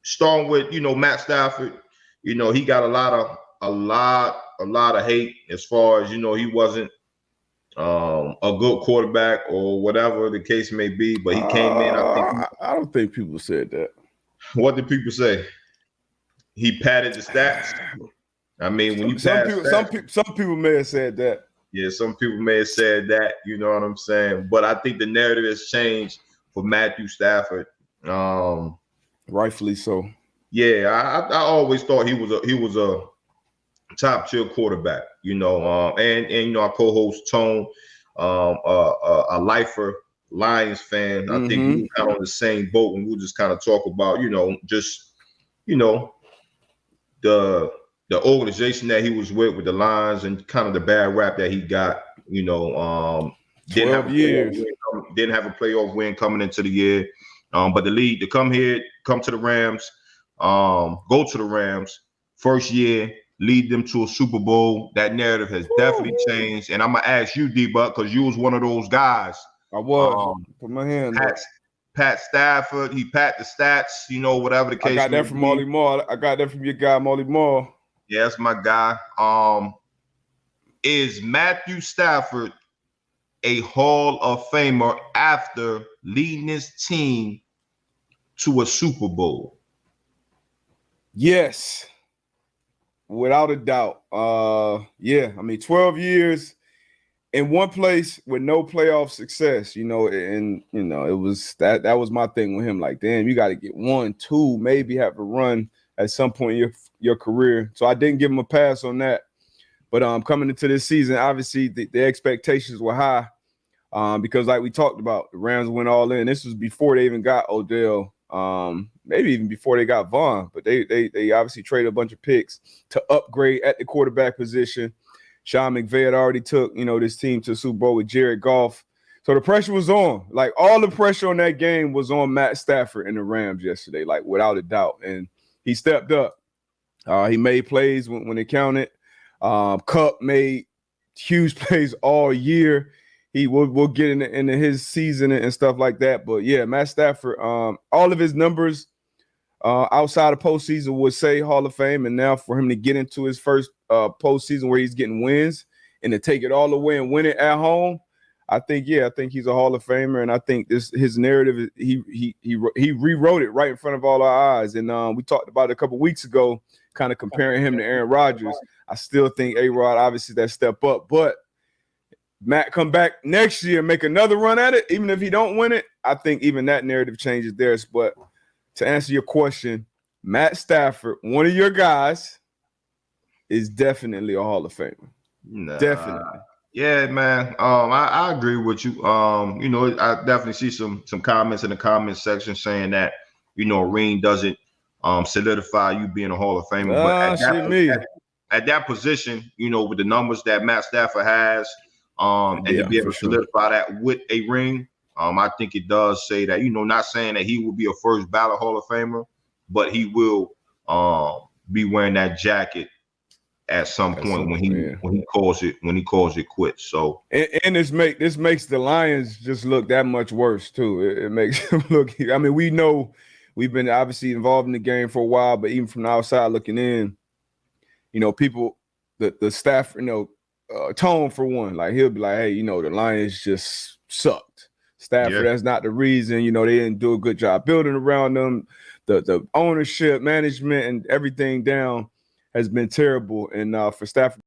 Starting with Matt Stafford, he got a lot of hate as far as he wasn't a good quarterback or whatever the case may be. But he came in. I don't think people said that. What did people say? He padded the stats. I mean, when some people may have said that. Yeah, some people may have said that. You know what I'm saying? But I think the narrative has changed for Matthew Stafford. Rightfully so. Yeah, I always thought he was a top tier quarterback. And our co-host Tone, a lifer Lions fan. I think we were kind of on the same boat when we just kind of talk about the organization that he was with the Lions and kind of the bad rap that he got. 12 years. Didn't have a playoff win coming into the year. But the league to come to the Rams, go to the Rams, first year, lead them to a Super Bowl. That narrative has definitely changed. And I'm gonna ask you, D-Buck, because you was one of those guys. I was. Put my hand up. Pat Stafford, he pat the stats, whatever the case. I got that from Molly Moore. I got that from your guy, Molly Moore. Yeah, that's my guy. Is Matthew Stafford a Hall of Famer after leading his team to a Super Bowl? Yes, without a doubt. Yeah, I mean, 12 years in one place with no playoff success, and it was that was my thing with him. Like, damn, you got to get 1, 2, maybe have a run at some point in your career. So I didn't give him a pass on that. But coming into this season, obviously the expectations were high because, like we talked about, the Rams went all in. This was before they even got Odell, maybe even before they got Vaughn. But they obviously traded a bunch of picks to upgrade at the quarterback position. Sean McVay had already took this team to the Super Bowl with Jared Goff. So the pressure was on. Like, all the pressure on that game was on Matt Stafford and the Rams yesterday, like, without a doubt. And he stepped up. He made plays when it counted. Kupp made huge plays all year. We'll get into his season and stuff like that. But yeah, Matt Stafford, all of his numbers outside of postseason would say Hall of Fame. And now for him to get into his first postseason where he's getting wins and to take it all away and win it at home, I think he's a Hall of Famer. And I think his narrative, he rewrote it right in front of all our eyes. And we talked about it a couple weeks ago, kind of comparing him to Aaron Rodgers. I still think A-Rod, obviously, that step up. But Matt come back next year, make another run at it, even if he don't win it, I think even that narrative changes theirs. But to answer your question, Matt Stafford, one of your guys, is definitely a Hall of Famer. Nah. Definitely. Yeah, man. I agree with you. I definitely see some comments in the comment section saying that, Reem doesn't solidify you being a Hall of Famer. But at that position, with the numbers that Matt Stafford has, and to be able to solidify that with a ring, I think it does say that, not saying that he will be a first ballot Hall of Famer, but he will be wearing that jacket at some point when he calls it quits. So and this makes the Lions just look that much worse too. It makes them look. I mean, we know we've been obviously involved in the game for a while, but even from the outside looking in, people, the staff, Tone for one, like he'll be like, hey, the Lions just sucked. Stafford, that's not the reason. They didn't do a good job building around them. The ownership, management, and everything down has been terrible. And for Stafford